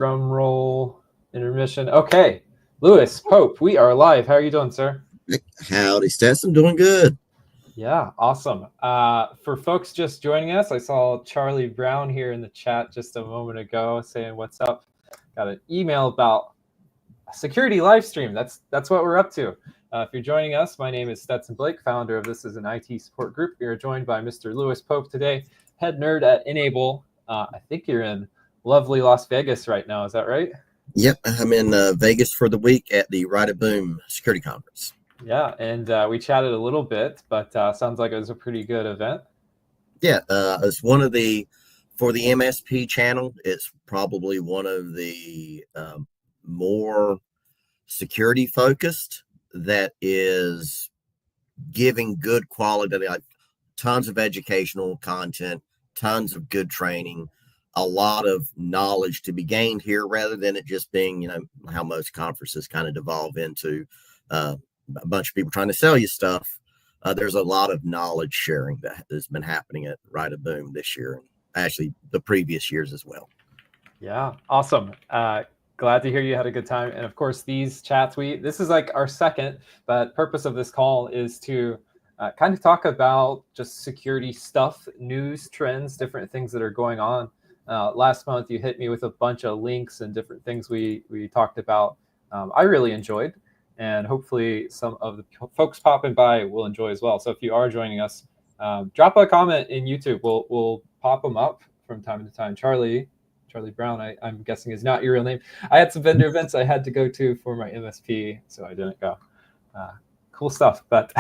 Drum roll, intermission. Okay, Lewis Pope, we are live. How are you doing, sir? Howdy, Stetson. Doing good. Yeah, awesome. For folks just joining us, I saw Charlie Brown here in the chat just a moment ago saying, "What's up?" Got an email about a security live stream. That's what we're up to. If you're joining us, my name is Stetson Blake, founder of This Is an IT Support Group. We are joined by Mr. Lewis Pope today, head nerd at N-able. I think you're in lovely Las Vegas right now. Is that right? Yep, I'm in Vegas for the week at the Ride of Boom Security Conference. Yeah, and we chatted a little bit, but sounds like it was a pretty good event. Yeah, it's one of for the MSP channel, it's probably one of the more security focused that is giving good quality, like tons of educational content, tons of good training, a lot of knowledge to be gained here rather than it just being, how most conferences kind of devolve into a bunch of people trying to sell you stuff. There's a lot of knowledge sharing that has been happening at Ride of Boom this year and actually the previous years as well. Yeah, awesome. Glad to hear you had a good time. And of course, these chats, this is like our second, but purpose of this call is to kind of talk about just security stuff, news, trends, different things that are going on. Last month, you hit me with a bunch of links and different things we talked about. I really enjoyed, and hopefully some of the folks popping by will enjoy as well. So if you are joining us, drop a comment in YouTube. We'll pop them up from time to time. Charlie Brown, I'm guessing is not your real name. I had some vendor events I had to go to for my MSP, so I didn't go. Cool stuff. But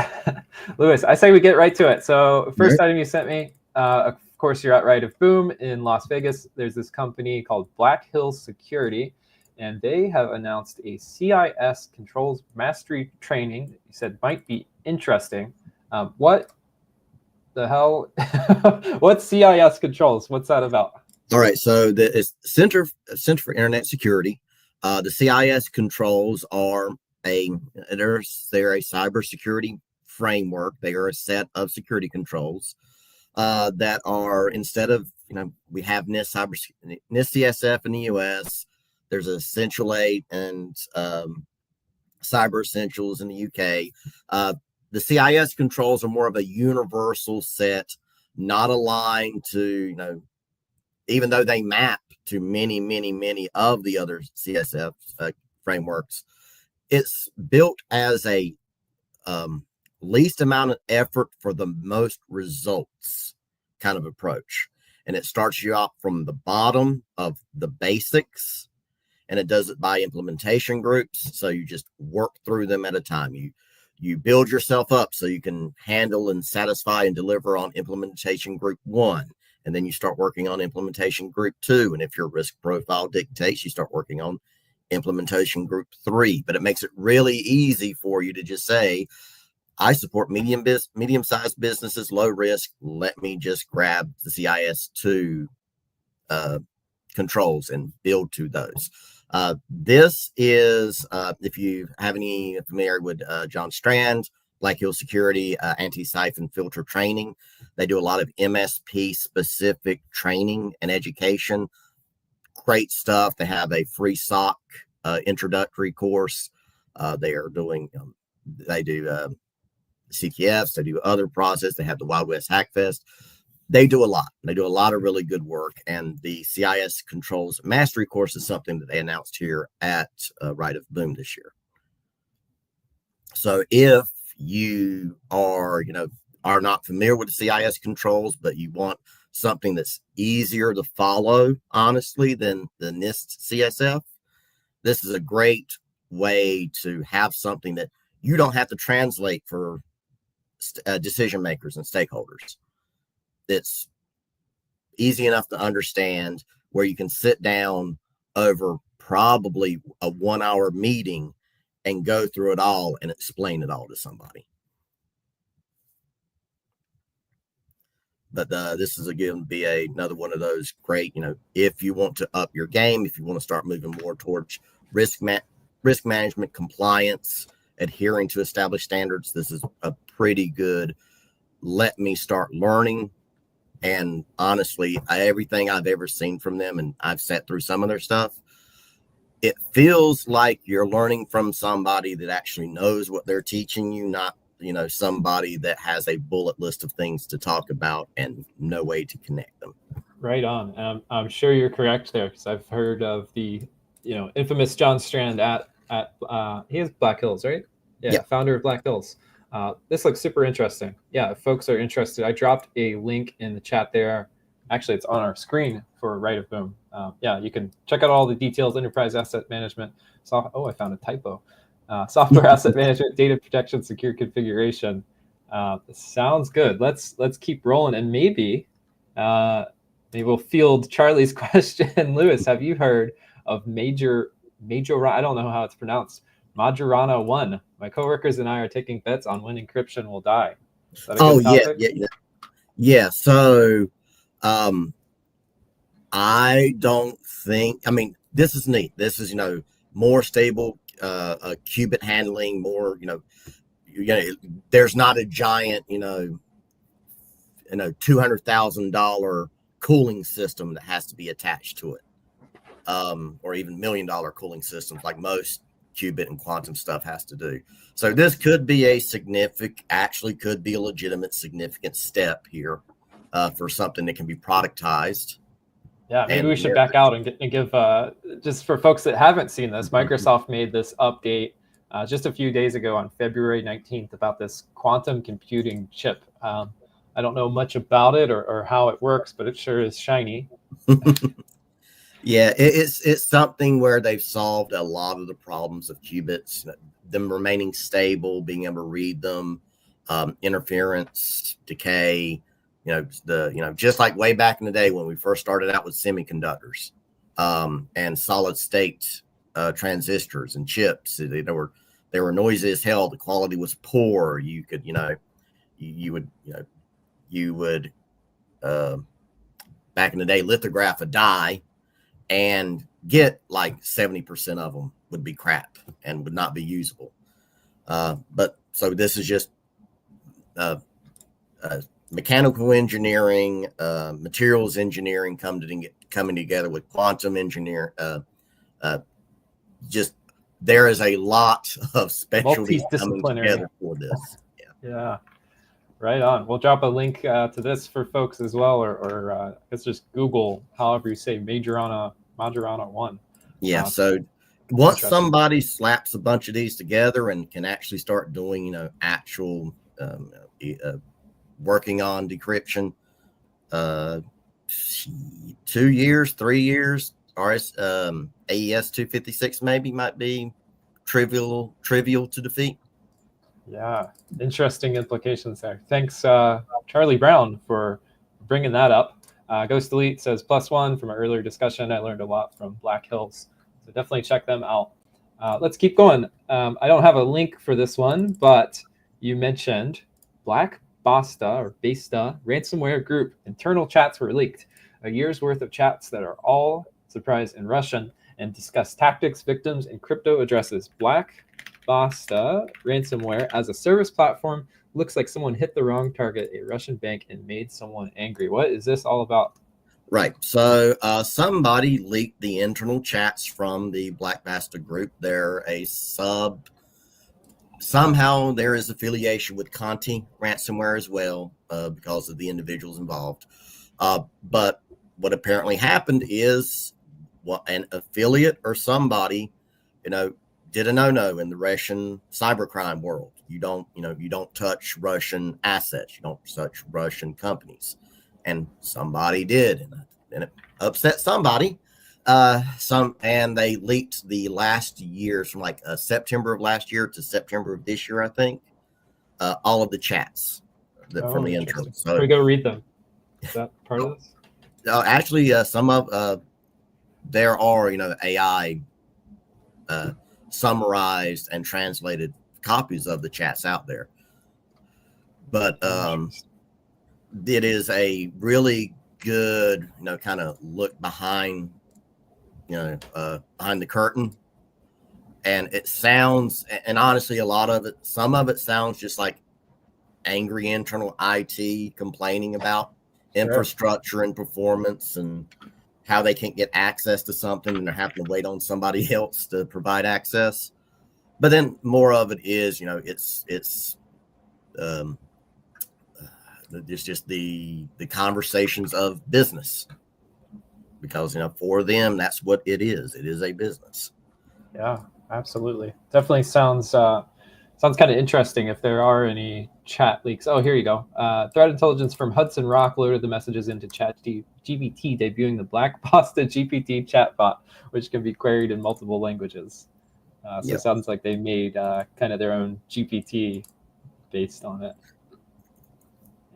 Lewis, I say we get right to it. So first item you sent me, of course, you're at Ride of Boom in Las Vegas. There's this company called Black Hills Security, and they have announced a CIS controls mastery training that you said might be interesting. What the hell? What's CIS controls? What's that about? All right, so the Center for Internet Security, the CIS controls are they're a cybersecurity framework. They are a set of security controls that are, instead of, we have NIST CSF in the US, there's Essential 8 and Cyber Essentials in the UK. The CIS controls are more of a universal set, not aligned to, even though they map to many, many, many of the other CSF frameworks, it's built as a least amount of effort for the most results kind of approach. And it starts you off from the bottom of the basics, and it does it by implementation groups. So you just work through them at a time. You build yourself up so you can handle and satisfy and deliver on implementation group 1. And then you start working on implementation group 2. And if your risk profile dictates, you start working on implementation group 3. But it makes it really easy for you to just say, I support medium-sized businesses, low risk. Let me just grab the CIS2 controls and build to those. This is, if you have any familiar with John Strand, Black Hills Security, anti-siphon filter training. They do a lot of MSP specific training and education. Great stuff. They have a free SOC introductory course. They are doing, they do CTFs, they do other process. They have the Wild West Hackfest. They do a lot. They do a lot of really good work. And the CIS Controls Mastery course is something that they announced here at Ride of Boom this year. So if you are, are not familiar with the CIS controls, but you want something that's easier to follow, honestly, than the NIST CSF, this is a great way to have something that you don't have to translate for decision makers and stakeholders. It's easy enough to understand, where you can sit down over probably a 1-hour meeting and go through it all and explain it all to somebody. But this is again be another one of those great, if you want to up your game, if you want to start moving more towards risk management, compliance, adhering to established standards, this is a pretty good, let me start learning. And honestly, everything I've ever seen from them, and I've sat through some of their stuff, it feels like you're learning from somebody that actually knows what they're teaching you, not, somebody that has a bullet list of things to talk about and no way to connect them. Right on. I'm sure you're correct there, because I've heard of the, infamous John Strand at he has Black Hills, right? Yeah, founder of Black Hills. This looks super interesting. Yeah, if folks are interested, I dropped a link in the chat there. Actually, it's on our screen for Right of Boom. Yeah, you can check out all the details. Enterprise asset management. I found a typo. Software asset management, data protection, secure configuration. Sounds good. Let's keep rolling, and maybe we'll field Charlie's question. Lewis, have you heard of Major? I don't know how it's pronounced. Majorana 1. My coworkers and I are taking bets on when encryption will die. Is that a good topic? Yeah. So, I don't think. I mean, this is neat. This is more stable qubit handling. More there's not a giant $200,000 cooling system that has to be attached to it, or even $1 million cooling systems like most qubit and quantum stuff has to do. So this could be a legitimate significant step here for something that can be productized. Yeah, maybe we should back out and give just for folks that haven't seen this, Microsoft made this update just a few days ago on February 19th about this quantum computing chip. I don't know much about it or how it works, but it sure is shiny. Yeah, it's something where they've solved a lot of the problems of qubits, them remaining stable, being able to read them, interference, decay, just like way back in the day when we first started out with semiconductors, and solid state transistors and chips. They were noisy as hell. The quality was poor. You could, you would back in the day lithograph a die and get like 70% of them would be crap and would not be usable. But so this is just mechanical engineering, materials engineering coming together with quantum engineering. Just there is a lot of specialties coming together for this. Yeah. Right on. We'll drop a link to this for folks as well, or it's just Google, however you say Majorana 1. Yeah. So once somebody slaps a bunch of these together and can actually start doing, actual working on decryption, 2 years, 3 years, AES 256 maybe might be trivial to defeat. Yeah, interesting implications there. Thanks, Charlie Brown, for bringing that up. Ghost Elite says +1 from our earlier discussion. I learned a lot from Black Hills, so definitely check them out. Let's keep going. I don't have a link for this one, but you mentioned Black Basta ransomware group. Internal chats were leaked. A year's worth of chats that are all, surprise, in Russian and discuss tactics, victims, and crypto addresses. Black Basta ransomware as a service platform. Looks like someone hit the wrong target, a Russian bank, and made someone angry. What is this all about? Right. So somebody leaked the internal chats from the Black Basta group. They're a sub. Somehow there is affiliation with Conti ransomware as well, because of the individuals involved. But what apparently happened is an affiliate or somebody, did a no-no in the Russian cybercrime world. You don't touch Russian assets. You don't touch Russian companies. And somebody did, and it upset somebody. And they leaked the last years from like September of last year to September of this year, I think. All of the chats from the intro. So can we go read them? Is that part of this? Actually, some of there are AI summarized and translated copies of the chats out there, but it is a really good kind of look behind behind the curtain, and it sounds, and honestly some of it sounds just like angry internal IT complaining about infrastructure and performance, and how they can't get access to something and they're having to wait on somebody else to provide access. But then more of it is, it's um, just the conversations of business, because for them that's what it is. It is a business. Yeah, absolutely. Definitely sounds kind of interesting. If there are any chat leaks, oh, here you go. Threat intelligence from Hudson Rock loaded the messages into ChatGPT, debuting the Black Pasta GPT chatbot, which can be queried in multiple languages. So it sounds like they made kind of their own GPT based on it.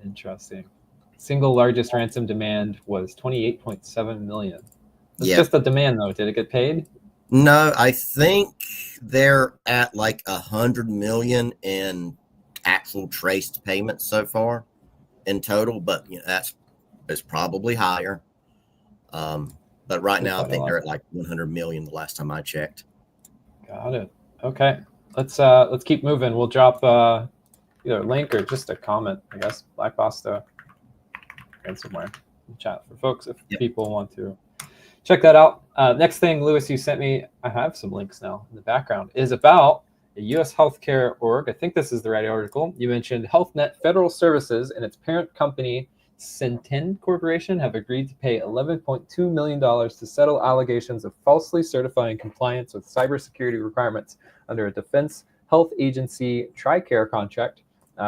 Interesting. Single largest ransom demand was 28.7 million. It's just the demand, though. Did it get paid? No, I think they're at like 100 million in actual traced payments so far in total, but that's probably higher. But right now I think they're at like 100 million the last time I checked. Got it. Okay, let's keep moving. We'll drop either a link or just a comment, I guess. Black Pasta ransomware in chat for folks if people want to check that out. Next thing, Lewis, you sent me, I have some links now in the background, is about a U.S. healthcare org. I think this is the right article. You mentioned HealthNet Federal Services and its parent company, Centene Corporation, have agreed to pay $11.2 million to settle allegations of falsely certifying compliance with cybersecurity requirements under a Defense Health Agency TRICARE contract,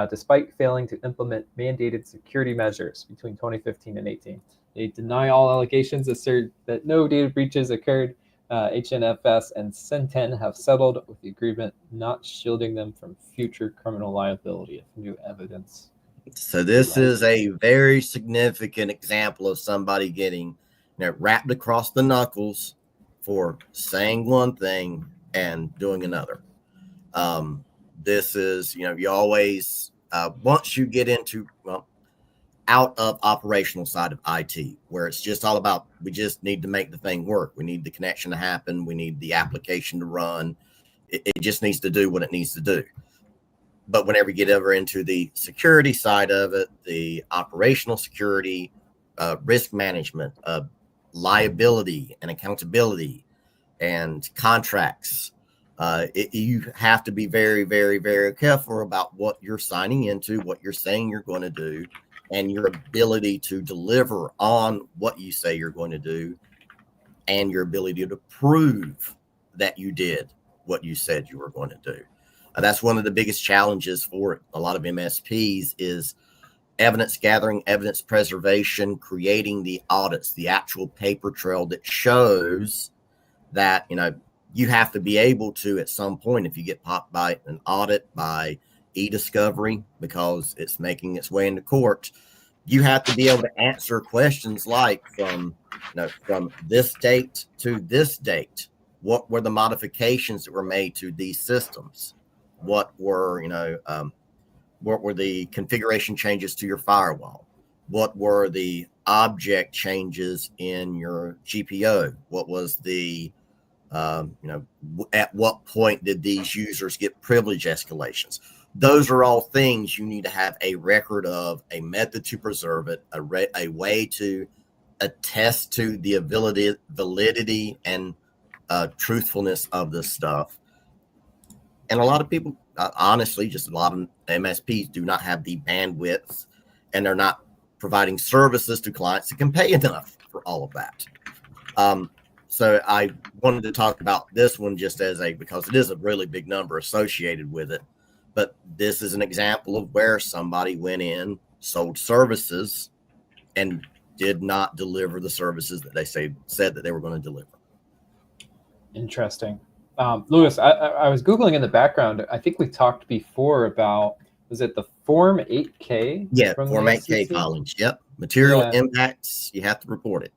despite failing to implement mandated security measures between 2015 and 18. They deny all allegations, assert that no data breaches occurred. HNFS and Centene have settled with the agreement not shielding them from future criminal liability if new evidence. So this is a very significant example of somebody getting wrapped across the knuckles for saying one thing and doing another. This is, you always, once you get into, out of operational side of IT, where it's just all about, we just need to make the thing work. We need the connection to happen. We need the application to run. It just needs to do what it needs to do. But whenever you get over into the security side of it, the operational security, risk management, liability and accountability and contracts, you have to be very, very, very careful about what you're signing into, what you're saying you're going to do, and your ability to deliver on what you say you're going to do, and your ability to prove that you did what you said you were going to do. That's one of the biggest challenges for a lot of MSPs is evidence gathering, evidence preservation, creating the audits, the actual paper trail that shows that, you have to be able to, at some point, if you get popped by an audit, by e-discovery, because it's making its way into court, you have to be able to answer questions like from this date to this date, what were the modifications that were made to these systems? What were the configuration changes to your firewall? What were the object changes in your GPO? What was the at what point did these users get privilege escalations? Those are all things you need to have a record of, a method to preserve it, a way to attest to the validity and truthfulness of this stuff. And a lot of people, honestly, just a lot of MSPs do not have the bandwidth, and they're not providing services to clients that can pay enough for all of that. So I wanted to talk about this one just because it is a really big number associated with it. But this is an example of where somebody went in, sold services, and did not deliver the services that they said that they were going to deliver. Interesting. Lewis, I was Googling in the background. I think we talked before about, was it the Form 8K? Yeah, Form 8K filings. Yep. Material impacts, you have to report it.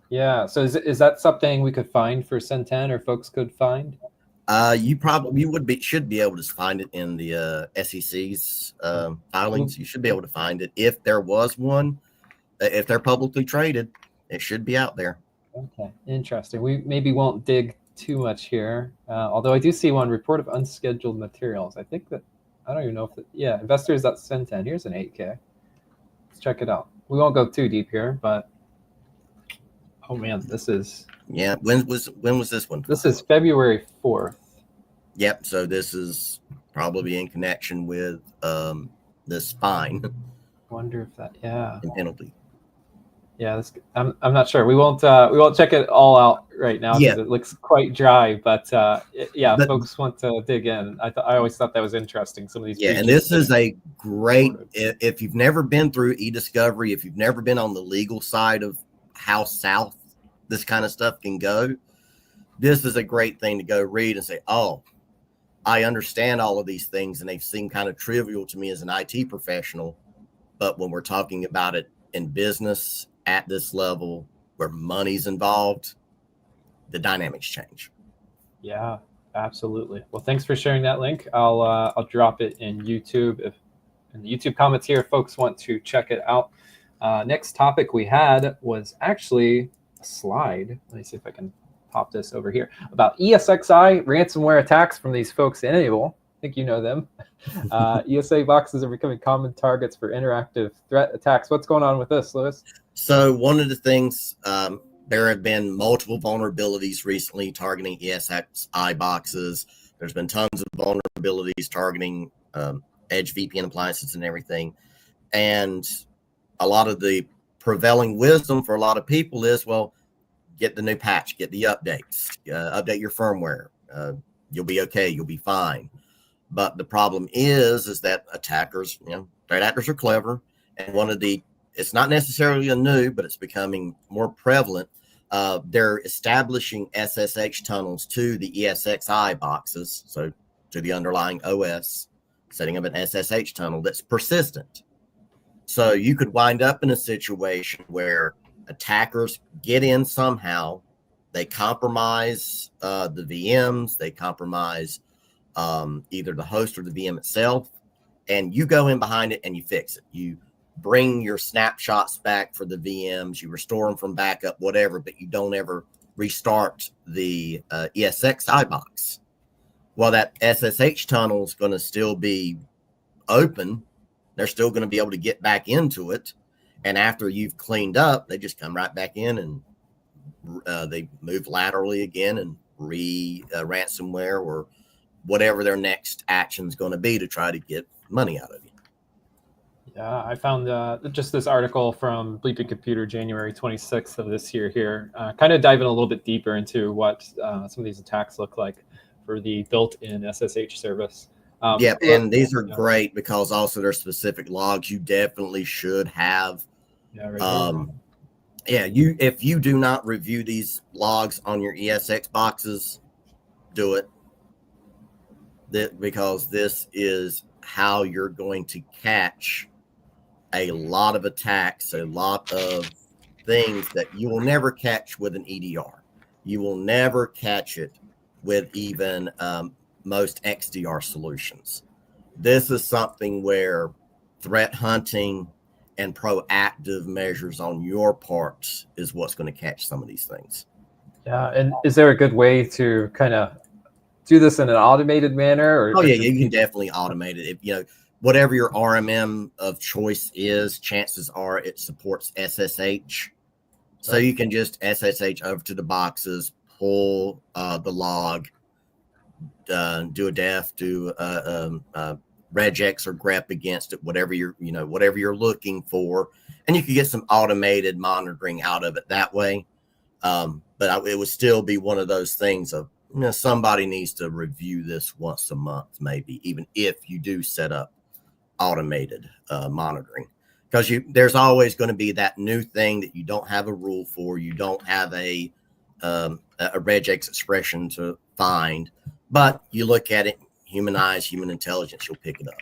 Yeah. So is that something we could find for Centene, or folks could find? You should be able to find it in the SEC's filings. You should be able to find it if there was one. If they're publicly traded, it should be out there. Okay, interesting. We maybe won't dig too much here, although I do see one, report of unscheduled materials. I think that, I don't even know if investors.Centene. Here's an 8K. Let's check it out. We won't go too deep here, but Oh man, this is When was this one? this is February 4th. Yep. So this is probably in connection with this fine Wonder if that and penalty. Yeah, I'm not sure. We won't check it all out right now because it looks quite dry. But But folks want to dig in. I always thought that was interesting. Some of these and this is a great if you've never been through e-discovery, if you've never been on the legal side of how south this kind of stuff can go, this is a great thing to go read and say, oh, I understand all of these things, and they seem kind of trivial to me as an IT professional. But when we're talking about it in business at this level where money's involved, the dynamics change. Yeah, absolutely. Well, thanks for sharing that link. I'll drop it in YouTube if in the YouTube comments here, folks want to check it out. Next topic we had was actually a slide. Let me see if I can pop this over here about ESXi ransomware attacks from these folks in N-able. I think you know them. ESA boxes are becoming common targets for interactive threat attacks. What's going on with this, Lewis? So one of the things, there have been multiple vulnerabilities recently targeting ESXi boxes. There's been tons of vulnerabilities targeting Edge VPN appliances and everything. And a lot of the prevailing wisdom for a lot of people is, well, get the new patch, get the updates, update your firmware. You'll be okay. You'll be fine. But the problem is that attackers, threat actors are clever. And it's not necessarily a new, but it's becoming more prevalent. They're establishing SSH tunnels to the ESXi boxes. So to the underlying OS, setting up an SSH tunnel that's persistent. So you could wind up in a situation where attackers get in somehow, they compromise the VMs, they compromise either the host or the VM itself, and you go in behind it and you fix it. You bring your snapshots back for the VMs, you restore them from backup, whatever, but you don't ever restart the ESXi box. Well, that SSH tunnel is going to still be open. They're still going to be able to get back into it. And after you've cleaned up, they just come right back in and they move laterally again and ransomware or whatever their next action is going to be to try to get money out of you. Yeah, I found just this article from Bleeping Computer, January 26th of this year here, kind of diving a little bit deeper into what some of these attacks look like for the built-in SSH service. And these are great because also there's specific logs you definitely should have. If you do not review these logs on your ESX boxes, do it. Because this is how you're going to catch a lot of attacks, a lot of things that you will never catch with an EDR. You will never catch it with even most XDR solutions. This is something where threat hunting and proactive measures on your part is what's going to catch some of these things. Yeah, and is there a good way to kind of do this in an automated manner? You can definitely automate it. If whatever your RMM of choice is, chances are it supports SSH. So you can just SSH over to the boxes, pull the log, do a def, do regex or grep against it, whatever you're looking for, and you can get some automated monitoring out of it that way. But it would still be one of those things of somebody needs to review this once a month, maybe, even if you do set up automated monitoring, because there's always going to be that new thing that you don't have a rule for, you don't have a regex expression to find, but you look at it, human eyes, human intelligence, you'll pick it up.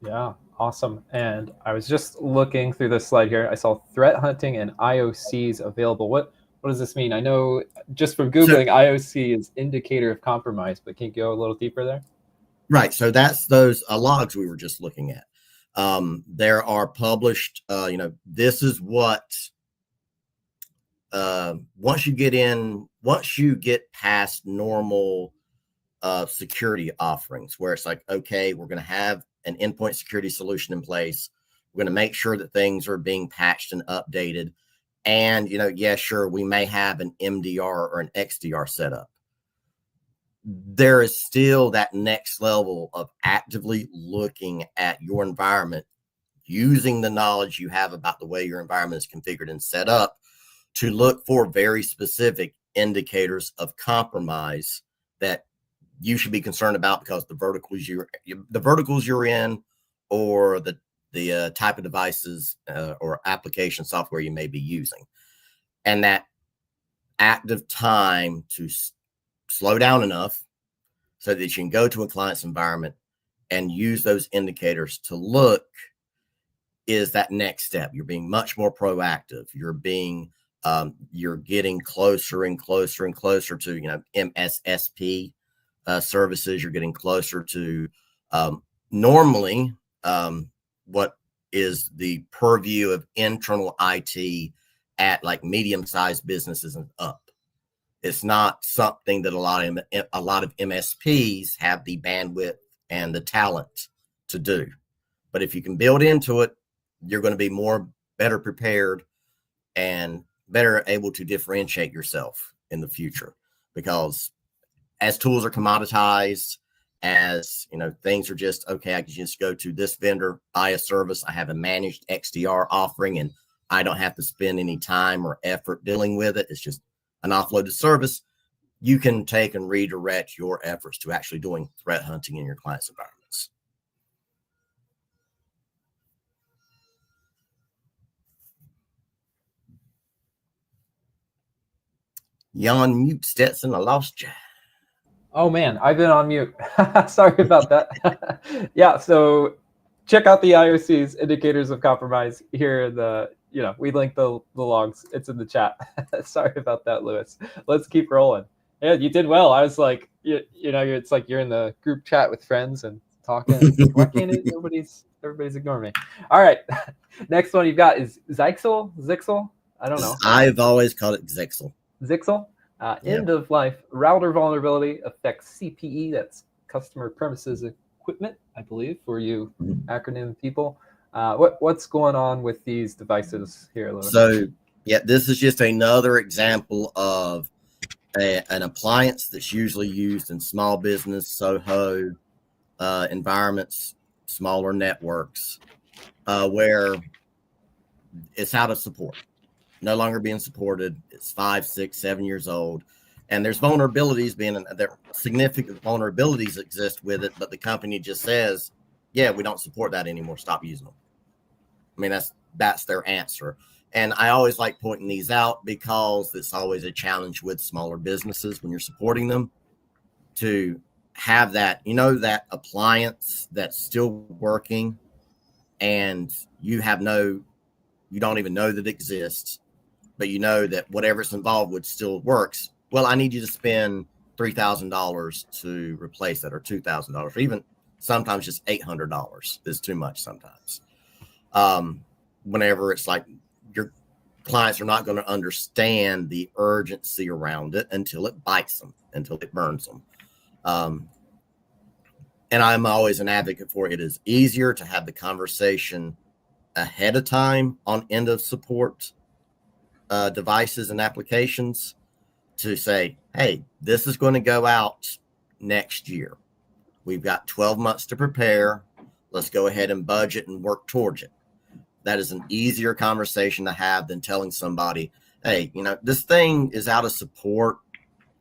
Yeah, awesome. And I was just looking through this slide here. I saw threat hunting and IOCs available. What does this mean? I know just from Googling, IOC is indicator of compromise, but can you go a little deeper there? Right. So that's those logs we were just looking at. There are published, this is what, once you get past normal security offerings, where it's like, okay, we're going to have an endpoint security solution in place. We're going to make sure that things are being patched and updated. And, yeah, sure, we may have an MDR or an XDR setup. There is still that next level of actively looking at your environment, using the knowledge you have about the way your environment is configured and set up to look for very specific indicators of compromise that you should be concerned about because the verticals you're in, or the type of devices or application software you may be using. And that active time to slow down enough so that you can go to a client's environment and use those indicators to look is that next step. You're being much more proactive. You're getting closer and closer and closer to, MSSP services. You're getting closer to normally what is the purview of internal IT at like medium-sized businesses and up. It's not something that a lot of MSPs have the bandwidth and the talent to do. But if you can build into it, you're going to be better prepared and better able to differentiate yourself in the future. Because as tools are commoditized, as things are just, okay, I can just go to this vendor, buy a service. I have a managed XDR offering, and I don't have to spend any time or effort dealing with it. It's just an offloaded service. You can take and redirect your efforts to actually doing threat hunting in your client's environments. You on mute, Stetson. I lost you. Oh man, I've been on mute. Sorry about that. Yeah, so check out the IOC's indicators of compromise here. We link the logs. It's in the chat. Sorry about that, Lewis. Let's keep rolling. Yeah, you did well. I was like, it's like you're in the group chat with friends and talking. Why can't it? Everybody's ignoring me. All right. Next one you've got is Zixel. I don't know. I've always called it Zixel. Zixel. End of life router vulnerability affects CPE. That's customer premises equipment, I believe, for you acronym people. What's going on with these devices here, Lewis? So, yeah, this is just another example of an appliance that's usually used in small business, SOHO environments, smaller networks, where it's out of support, no longer being supported. It's 5, 6, 7 years old. And there's vulnerabilities there significant vulnerabilities exist with it, but the company just says, yeah, we don't support that anymore. Stop using them. I mean, that's their answer. And I always like pointing these out because it's always a challenge with smaller businesses when you're supporting them to have that, that appliance that's still working and you don't even know that it exists, but you know that whatever's involved with still works. Well, I need you to spend $3,000 to replace that, or $2,000, or even sometimes just $800 is too much sometimes. Whenever it's like your clients are not going to understand the urgency around it until it bites them, until it burns them. And I'm always an advocate for it is easier to have the conversation ahead of time on end of support devices and applications to say, hey, this is going to go out next year. We've got 12 months to prepare. Let's go ahead and budget and work towards it. That is an easier conversation to have than telling somebody, hey, this thing is out of support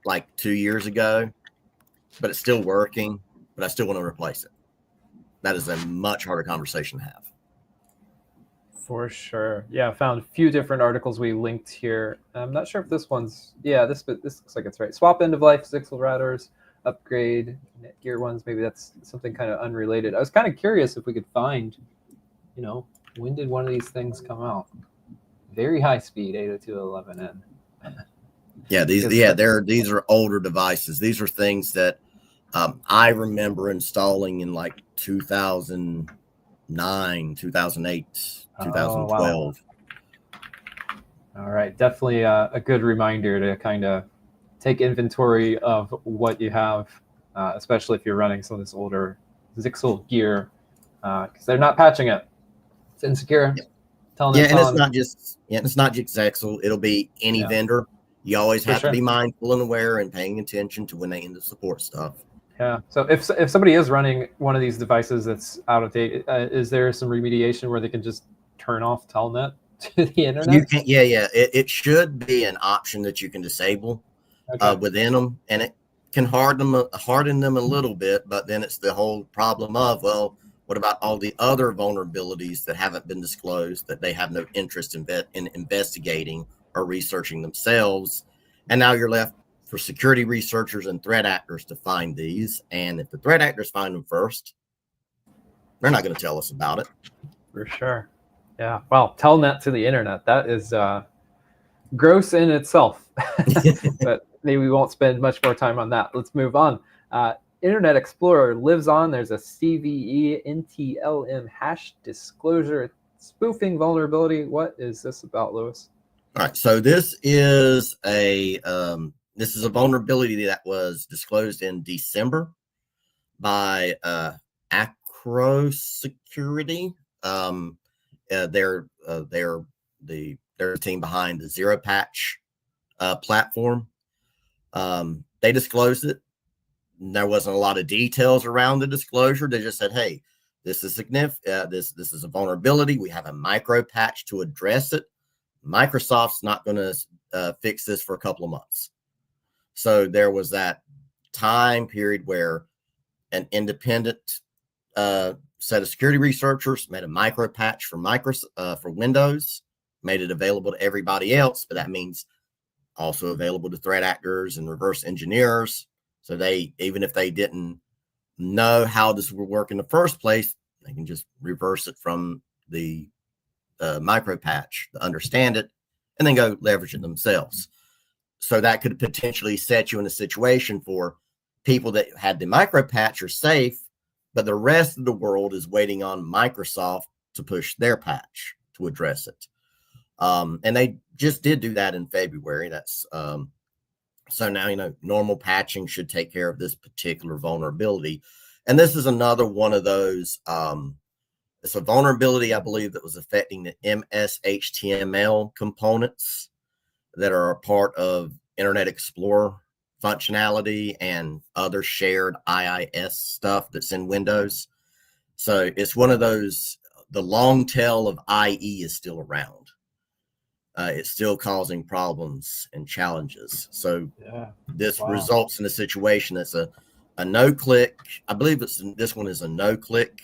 like 2 years ago, but it's still working, but I still want to replace it. That is a much harder conversation to have. For sure. Yeah, I found a few different articles we linked here. I'm not sure if this one's, this looks like it's right. Swap end of life, Zixel routers, upgrade, Netgear ones. Maybe that's something kind of unrelated. I was kind of curious if we could find, when did one of these things come out? Very high speed, 802.11n. Yeah, these are older devices. These are things that I remember installing in like 2009, 2008, 2012. Wow. All right, definitely a good reminder to kind of take inventory of what you have, especially if you're running some of this older Zixel gear, because they're not patching it. It's insecure. Yep. Telnet's and on. it's not just Xexel. It'll be any Yeah. vendor. You always For have to sure. be mindful and aware and paying attention to when they end the support stuff. Yeah. So if somebody is running one of these devices that's out of date, is there some remediation where they can just turn off Telnet to the internet? You can, yeah. It should be an option that you can disable Okay. within them, and it can harden them a little bit. But then it's the whole problem of, well, what about all the other vulnerabilities that haven't been disclosed that they have no interest in investigating or researching themselves? And now you're left for security researchers and threat actors to find these. And if the threat actors find them first, they're not going to tell us about it. For sure. Yeah. Well, Telnet to the internet, that is gross in itself. But maybe we won't spend much more time on that. Let's move on. Internet Explorer lives on. There's a CVE NTLM hash disclosure spoofing vulnerability. What is this about, Lewis? All right. So this is a vulnerability that was disclosed in December by Acro Security. They're the team behind the Zero Patch platform. They disclosed it. There wasn't a lot of details around the disclosure. They just said, "Hey, this is significant. This is a vulnerability. We have a micro patch to address it. Microsoft's not going to fix this for a couple of months." So there was that time period where an independent set of security researchers made a micro patch for Windows, made it available to everybody else, but that means also available to threat actors and reverse engineers. So they, even if they didn't know how this would work in the first place, they can just reverse it from the micro patch to understand it and then go leverage it themselves. So that could potentially set you in a situation for people that had the micro patch are safe, but the rest of the world is waiting on Microsoft to push their patch to address it. And they just did do that in February. That's so now, normal patching should take care of this particular vulnerability. And this is another one of those, it's a vulnerability, I believe, that was affecting the MS-HTML components that are a part of Internet Explorer functionality and other shared IIS stuff that's in Windows. So it's one of those, the long tail of IE is still around. It's still causing problems and challenges. So this results in a situation that's a no-click. I believe this one is a no-click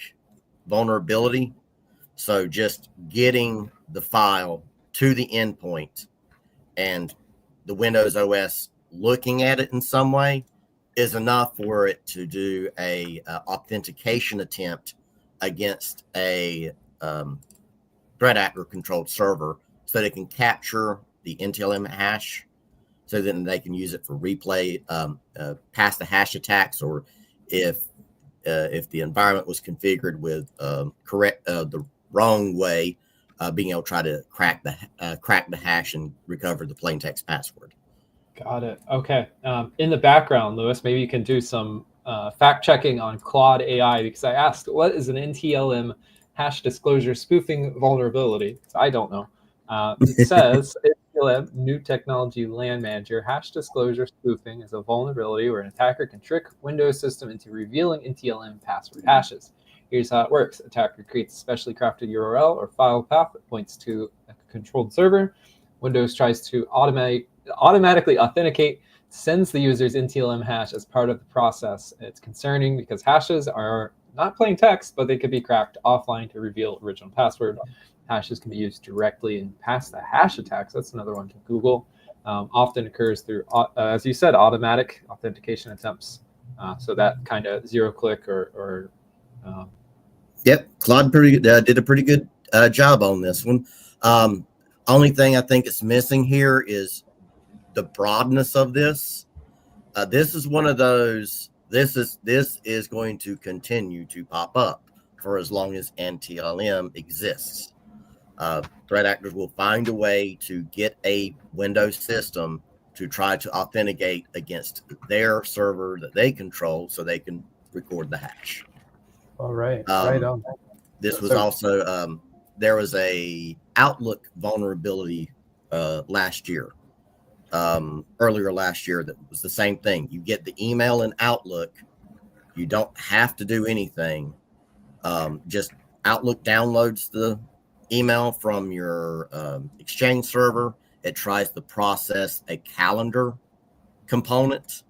vulnerability. So just getting the file to the endpoint and the Windows OS looking at it in some way is enough for it to do a authentication attempt against a threat actor controlled server, so they can capture the NTLM hash, so then they can use it for replay past the hash attacks, or if the environment was configured with the wrong way, being able to try to crack the hash and recover the plain text password. Got it. Okay. In the background, Lewis, maybe you can do some fact checking on Claude AI, because I asked, what is an NTLM hash disclosure spoofing vulnerability? I don't know. It says NTLM, New Technology Land Manager, hash disclosure spoofing is a vulnerability where an attacker can trick Windows system into revealing NTLM password hashes. Here's how it works. Attacker creates a specially crafted URL or file path that points to a controlled server. Windows tries to automatically authenticate, sends the user's NTLM hash as part of the process. It's concerning because hashes are not plain text, but they could be cracked offline to reveal original password. Hashes can be used directly in past the hash attacks. That's another one to Google. Often occurs through, as you said, automatic authentication attempts. So that kind of zero click or Yep, Claude did a pretty good job on this one. Only thing I think is missing here is the broadness of this. This is one of those. This is going to continue to pop up for as long as NTLM exists. Threat actors will find a way to get a Windows system to try to authenticate against their server that they control, so they can record the hash. All right, right on. This was also there was a Outlook vulnerability last year, earlier last year, that was the same thing. You get the email in Outlook, you don't have to do anything. Just Outlook downloads the email from your Exchange server. It tries to process a calendar component,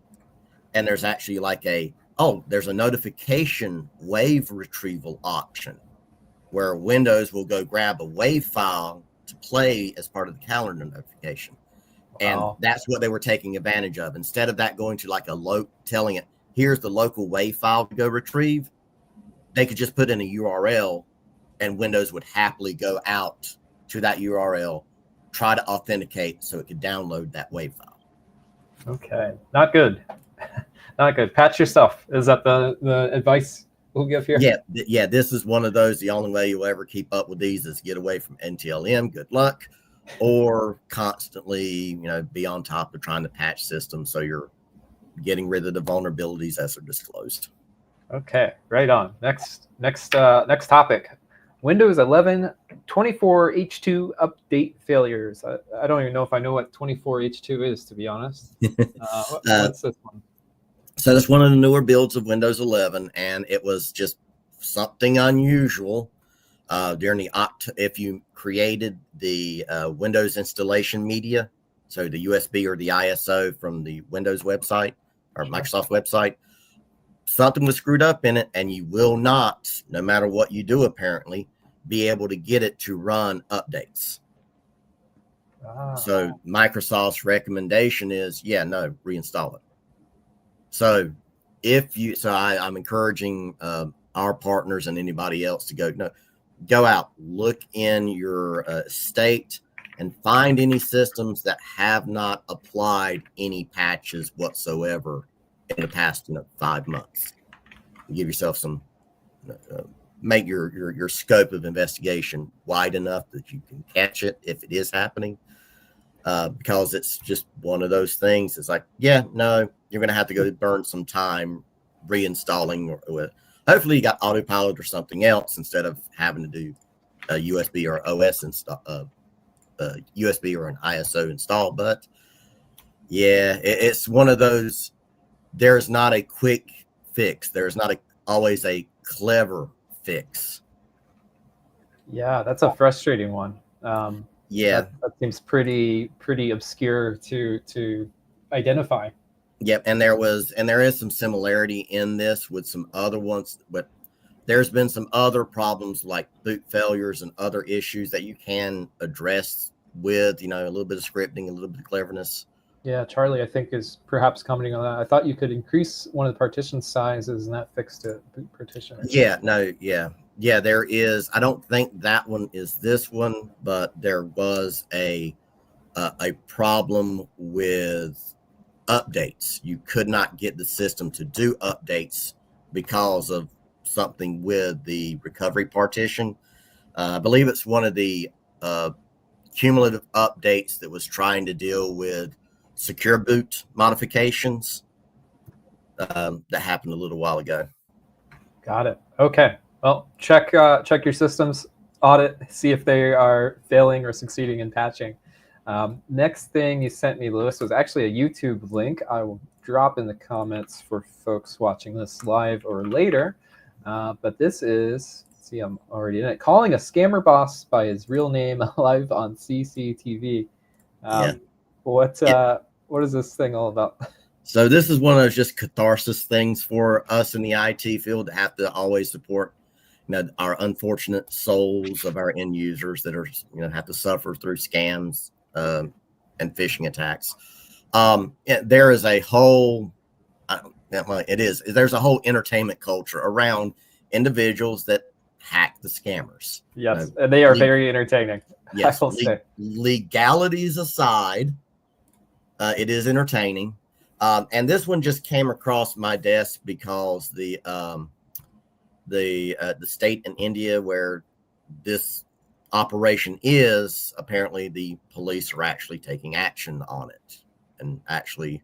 and there's actually like there's a notification wave retrieval option where Windows will go grab a wave file to play as part of the calendar notification. Wow. And that's what they were taking advantage of. Instead of that going to like telling it, here's the local wave file to go retrieve, they could just put in a URL and Windows would happily go out to that URL, try to authenticate so it could download that wave file. Okay, not good. Not good. Patch yourself. Is that the advice we'll give here? Yeah. This is one of those. The only way you'll ever keep up with these is get away from NTLM. Good luck, or constantly, be on top of trying to patch systems so you're getting rid of the vulnerabilities as they're disclosed. Okay, right on. Next topic. Windows 11 24H2 update failures. I don't even know if I know what 24H2 is, to be honest. What's this one? So that's one of the newer builds of Windows 11, and it was just something unusual during if you created the Windows installation media, so the USB or the ISO from the Windows website or Microsoft website, something was screwed up in it, and you will not, no matter what you do, apparently, be able to get it to run updates. So Microsoft's recommendation is, reinstall it. So I'm encouraging our partners and anybody else to go out, look in your state and find any systems that have not applied any patches whatsoever in the past 5 months. Give yourself some, make your scope of investigation wide enough that you can catch it if it is happening. Because it's just one of those things. It's like, you're going to have to go burn some time reinstalling. Hopefully you got autopilot or something else instead of having to do a USB or OS install, USB or an ISO install. But it's one of those. There's not a quick fix. There's not always a clever fix. Yeah, that's a frustrating one. That seems pretty obscure to identify. Yep, and there is some similarity in this with some other ones, but there's been some other problems like boot failures and other issues that you can address with, a little bit of scripting, a little bit of cleverness. Yeah, Charlie, I think, is perhaps commenting on that. I thought you could increase one of the partition sizes, and that fixed it. Boot partition. Yeah, there is. I don't think that one is this one, but there was a problem with updates. You could not get the system to do updates because of something with the recovery partition. I believe it's one of the cumulative updates that was trying to deal with secure boot modifications that happened a little while ago. Got it. Okay. Well, check your systems, audit, see if they are failing or succeeding in patching. Next thing you sent me, Lewis, was actually a YouTube link. I will drop in the comments for folks watching this live or later. But this is, see, I'm already in it. Calling a scammer boss by his real name live on CCTV. What is this thing all about? So this is one of those just catharsis things for us in the IT field to have to always support, our unfortunate souls of our end users that are, have to suffer through scams and phishing attacks. There is a whole, there's a whole entertainment culture around individuals that hack the scammers. Yes, and they are very entertaining. Yes, legalities aside, it is entertaining. And this one just came across my desk because the state in India where this operation is, apparently the police are actually taking action on it and actually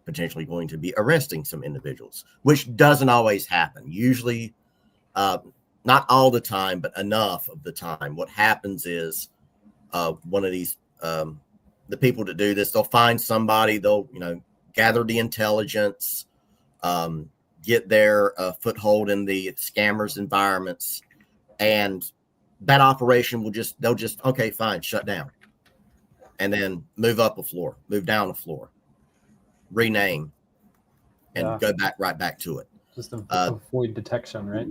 potentially going to be arresting some individuals, which doesn't always happen. Usually, not all the time, but enough of the time. What happens is one of these, the people that do this, they'll find somebody, they'll, gather the intelligence, get their foothold in the scammers' environments, and that operation they'll just, okay, fine, shut down. And then move up a floor, move down a floor, rename, and go right back to it. Just avoid detection, right?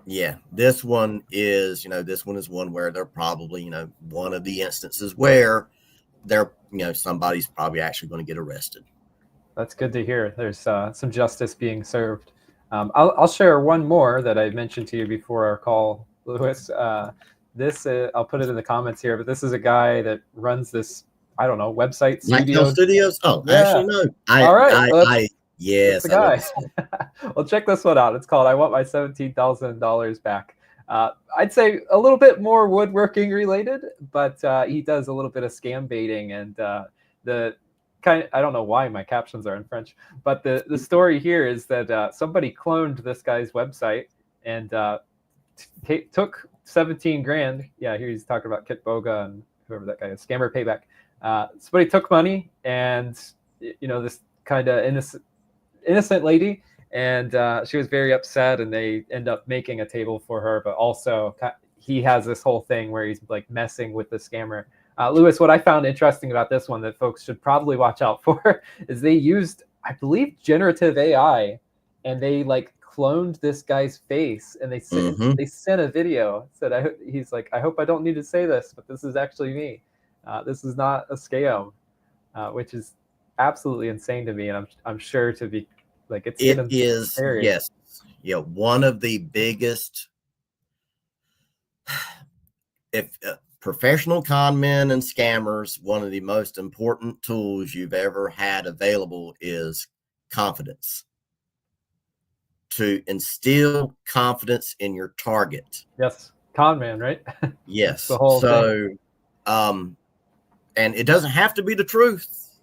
Yeah, this one is one where they're probably, one of the instances where they're, somebody's probably actually going to get arrested. That's good to hear. There's some justice being served. I'll share one more that I mentioned to you before our call, Lewis. This I'll put it in the comments here, but this is a guy that runs this, I don't know, website studio. Studios. Oh, yeah. Actually, no. All right. Yes, the guy. Well, check this one out. It's called "I Want My $17,000 Back." I'd say a little bit more woodworking related, but he does a little bit of scam baiting, and the kind. I don't know why my captions are in French, but the story here is that somebody cloned this guy's website and took 17 grand. Yeah, here he's talking about Kit Boga and whoever that guy is, Scammer Payback. Somebody took money, and this kind of innocent lady, and she was very upset, and they end up making a table for her, but also he has this whole thing where he's like messing with the scammer. Lewis, what I found interesting about this one that folks should probably watch out for is they used, I believe, generative AI, and they like cloned this guy's face, and they sent a video. Said he's like, I hope I don't need to say this, but this is actually me. This is not a scam, which is absolutely insane to me, and I'm sure to be like it is scary. Yes, yeah, one of the biggest, if professional con men and scammers, one of the most important tools you've ever had available is confidence. To instill confidence in your target. Yes, con man, right? Yes. The whole thing. And it doesn't have to be the truth.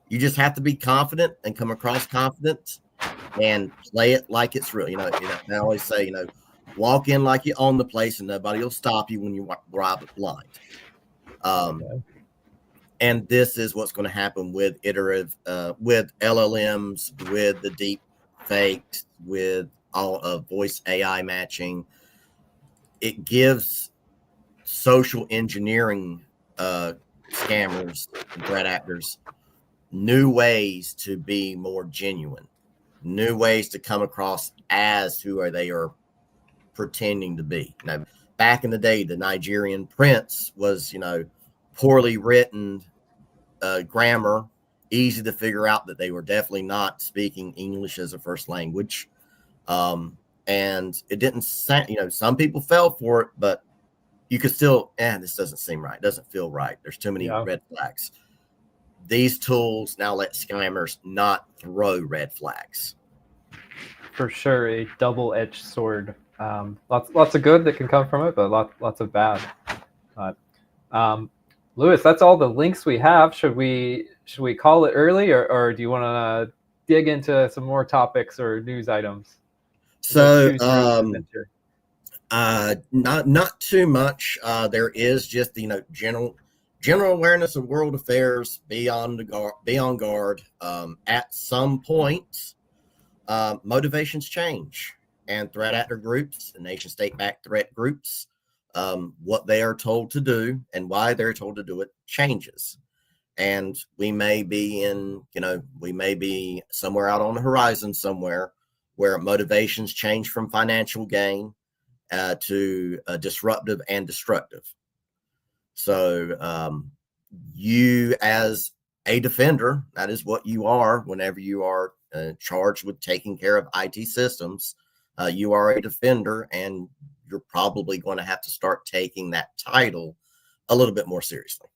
You just have to be confident and come across confident and play it like it's real. I always say, walk in like you own the place and nobody will stop you when you rob it blind. And this is what's going to happen with iterative, with LLMs, with the deep fakes, with all of voice AI matching. It gives social engineering scammers and threat actors new ways to be more genuine, new ways to come across as who they are pretending to be. Back in the day, the Nigerian prince was, poorly written grammar, easy to figure out that they were definitely not speaking English as a first language. And it didn't sound, some people fell for it, but you could still, this doesn't seem right. It doesn't feel right. There's too many red flags. These tools now let scammers not throw red flags. For sure, a double-edged sword. Lots of good that can come from it, but lots of bad. Lewis, that's all the links we have. Should we call it early, or do you want to dig into some more topics or news items? So, not too much. There is just general awareness of world affairs. Be on guard. At some point, motivations change, and threat actor groups and nation state backed threat groups, what they are told to do and why they're told to do it changes. And we may be somewhere out on the horizon somewhere where motivations change from financial gain to disruptive and destructive. So you, as a defender, that is what you are whenever you are charged with taking care of IT systems. You are a defender, and you're probably going to have to start taking that title a little bit more seriously.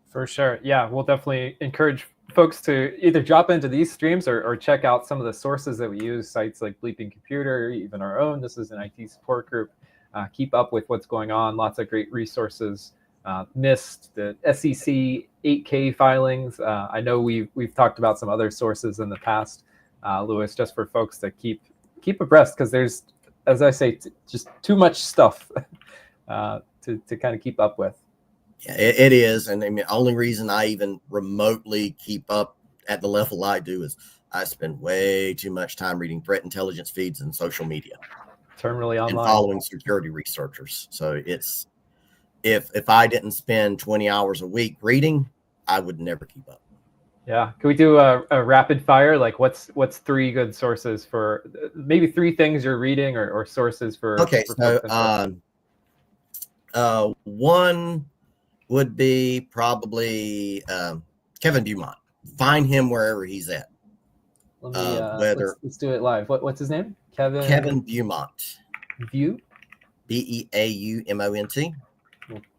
For sure. Yeah, we'll definitely encourage folks to either drop into these streams or check out some of the sources that we use, sites like Bleeping Computer, even our own. This is an IT support group. Keep up with what's going on. Lots of great resources. NIST, the SEC 8K filings. I know we've talked about some other sources in the past, Lewis, just for folks to keep abreast, because there's, as I say, just too much stuff. to kind of keep up with. Yeah, it is. And I mean, only reason I even remotely keep up at the level I do is I spend way too much time reading threat intelligence feeds and social media. Terminally and online. following security researchers. So it's if I didn't spend 20 hours a week reading, I would never keep up. Yeah. Can we do a rapid fire? Like what's 3 good sources for maybe 3 things you're reading or sources for? Okay. For so one would be probably Kevin Beaumont. Find him wherever he's at. Let me, let's do it live. What's his name? Kevin Beaumont. View? Beaumont.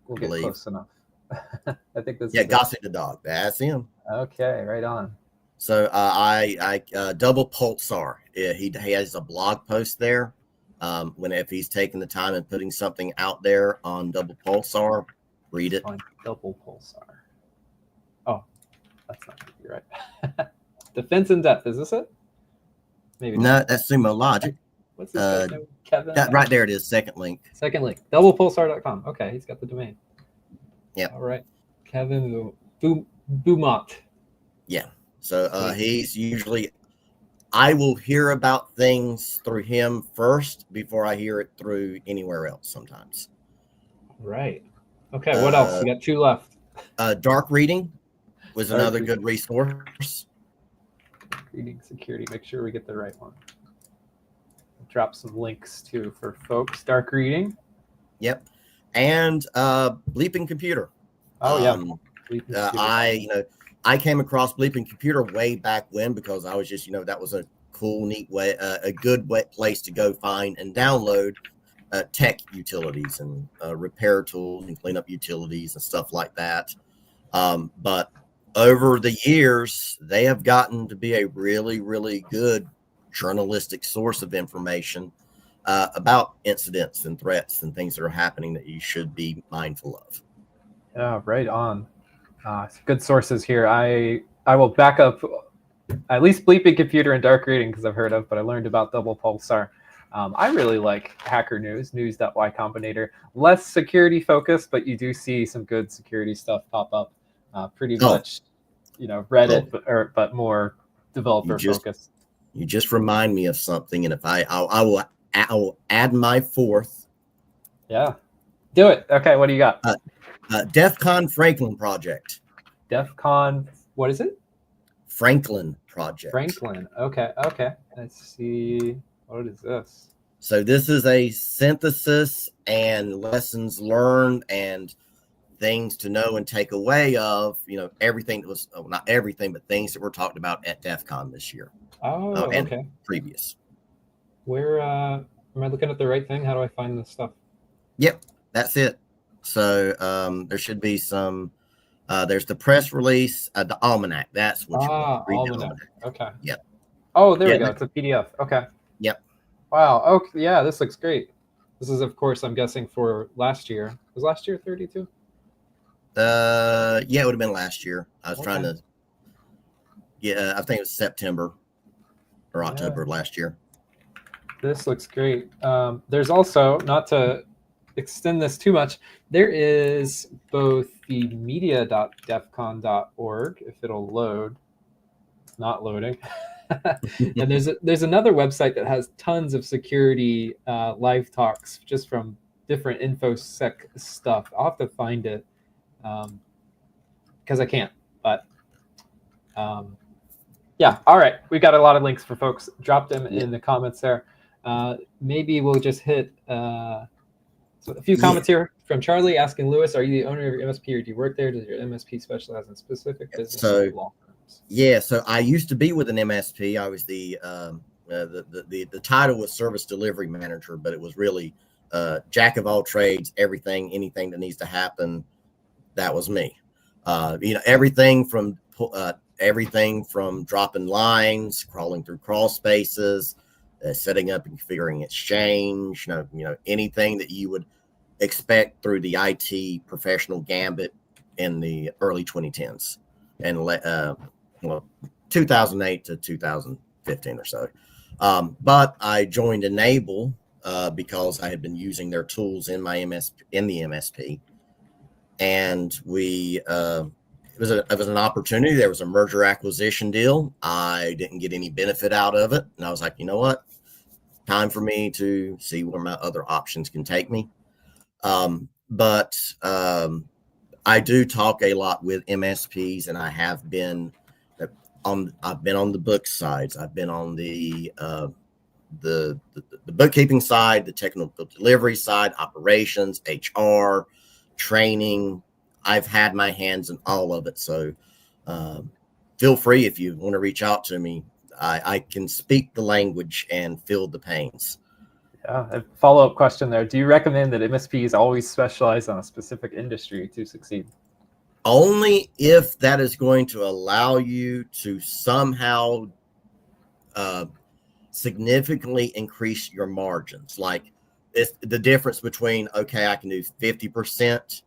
We'll get close enough. I think that's Gossip the Dog. That's him. Okay, right on. So I Double Pulsar. He has a blog post there. If he's taking the time and putting something out there on Double Pulsar, read it. On Double Pulsar. Oh, that's not going to be right. Defense in Depth. Is this it? Maybe no. not. That's Sumo Logic. What's this guy's name? Kevin. Right there it is. Second link. Doublepulsar.com. Okay, he's got the domain. Yeah. All right. Kevin Beaumont. Yeah. So he's usually, I will hear about things through him first before I hear it through anywhere else sometimes. Right. Okay. What else? We got 2 left. Dark Reading was another good resource. Reading security. Make sure we get the right one. Drop some links too for folks. Dark Reading. Yep. And Bleeping Computer. Oh yeah. I came across Bleeping Computer way back when because I was just, that was a cool, neat way, a good place to go find and download tech utilities and repair tools and cleanup utilities and stuff like that. But over the years, they have gotten to be a really, really good journalistic source of information about incidents and threats and things that are happening that you should be mindful of. Yeah, right on. Good sources here. I will back up at least Bleeping Computer and Dark Reading because I've heard of, but I learned about Double Pulsar. I really like Hacker News, news.y Combinator. Less security focused, but you do see some good security stuff pop up. Pretty much, Reddit, but more developer focused. You just remind me of something, and if I will add my 4th. Yeah, do it. Okay, what do you got? DEF CON Franklin Project. DEF CON, what is it? Franklin Project. Franklin. Okay. Let's see. What is this? So this is a synthesis and lessons learned and things to know and take away of, everything that was, not everything, but things that were talked about at DEF CON this year. Oh, okay. Previous. Where, am I looking at the right thing? How do I find this stuff? Yep, that's it. So there should be some, there's the press release, the almanac. That's what you want to read. Almanac. Okay. Yep. Oh, there we go. It's a PDF. Okay. Yep. Wow. Okay. Yeah, this looks great. This is, of course, I'm guessing for last year. Was last year 32? Yeah, it would have been last year. I was trying to. Yeah, I think it was September or October of last year. This looks great. There's also, not to extend this too much, there is both the media.defcon.org, if it'll load. It's not loading. And there's another website that has tons of security live talks just from different InfoSec stuff. I'll have to find it because I can't. But yeah, all right. We've got a lot of links for folks. Drop them in the comments there. Maybe we'll just hit so a few comments here from Charlie asking Lewis, are you the owner of your MSP or do you work there? Does your MSP specialize in specific business or law firms? Yeah, so I used to be with an MSP. I was the title was service delivery manager, but it was really jack of all trades, anything that needs to happen. That was me. Everything from dropping lines, crawling through crawl spaces, setting up and configuring Exchange, anything that you would expect through the IT professional gambit in the early 2010s and 2008 to 2015 or so. But I joined Enable because I had been using their tools in my the MSP, and it was an opportunity. There was a merger acquisition deal. I didn't get any benefit out of it, and I was like, you know what? Time for me to see where my other options can take me. But I do talk a lot with MSPs, and I have been I've been on the book sides. I've been on the bookkeeping side, the technical delivery side, operations, HR, training. I've had my hands in all of it. So feel free if you want to reach out to me. I can speak the language and feel the pains. Yeah, a follow-up question there. Do you recommend that MSPs always specialize on a specific industry to succeed? Only if that is going to allow you to somehow significantly increase your margins. Like it's the difference between, okay, I can do 50%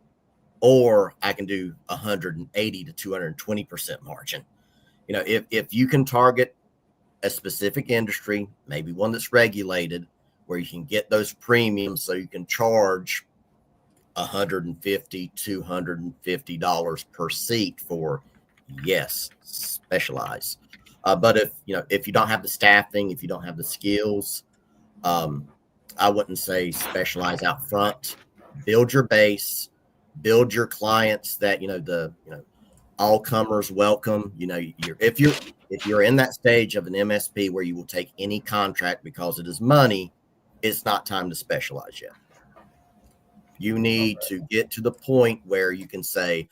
or I can do 180 to 220% margin. You know, if you can target a specific industry, maybe one that's regulated, where you can get those premiums so you can charge $150, $250 per seat for, yes, specialize. But if you don't have the staffing, if you don't have the skills, I wouldn't say specialize out front. Build your base, build your clients that all comers welcome. If you're in that stage of an MSP where you will take any contract because it is money, it's not time to specialize yet. You need to get to the point where you can say,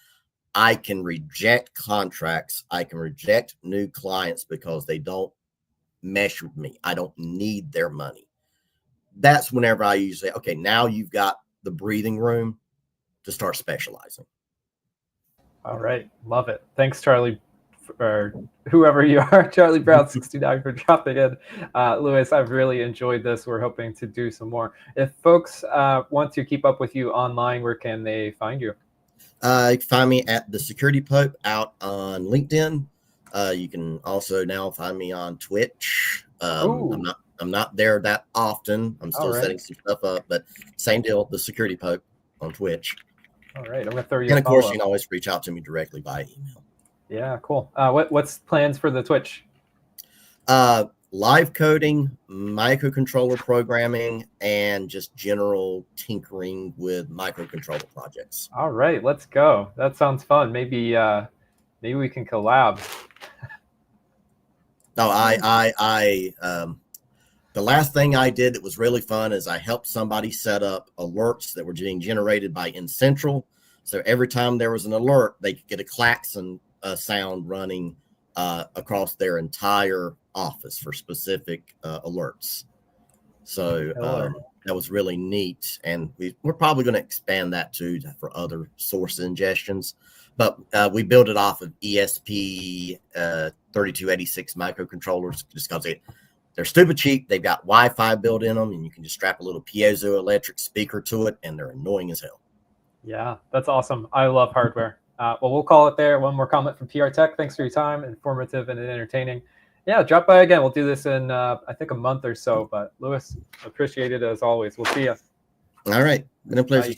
I can reject contracts. I can reject new clients because they don't mesh with me. I don't need their money. That's whenever I usually say, okay, now you've got the breathing room to start specializing. All right. Love it. Thanks, Charlie, or whoever you are, Charlie Brown 69 for dropping in. Louis, I've really enjoyed this. We're hoping to do some more. If folks want to keep up with you online, where can they find you? You can find me at the Security Pope out on LinkedIn. You can also now find me on Twitch. I'm not there that often. I'm still setting some stuff up, but same deal, the Security Pope on Twitch. All right, I'm gonna throw you. And of course, you can always reach out to me directly via email. Yeah, cool. What's plans for the Twitch? Live coding, microcontroller programming, and just general tinkering with microcontroller projects. All right, let's go. That sounds fun. Maybe we can collab. No, the last thing I did that was really fun is I helped somebody set up alerts that were being generated by N-Central. So every time there was an alert, they could get a klaxon sound running across their entire office for specific alerts. So that was really neat. And we're probably going to expand that too for other source ingestions. But we built it off of ESP 3286 microcontrollers just because they're stupid cheap. They've got Wi-Fi built in them, and you can just strap a little piezoelectric speaker to it, and they're annoying as hell. Yeah, that's awesome. I love hardware. Well, we'll call it there. One more comment from PR Tech. Thanks for your time. Informative and entertaining. Yeah, drop by again. We'll do this in, I think, a month or so. But Louis, appreciate it as always. We'll see you. All right. Been a pleasure.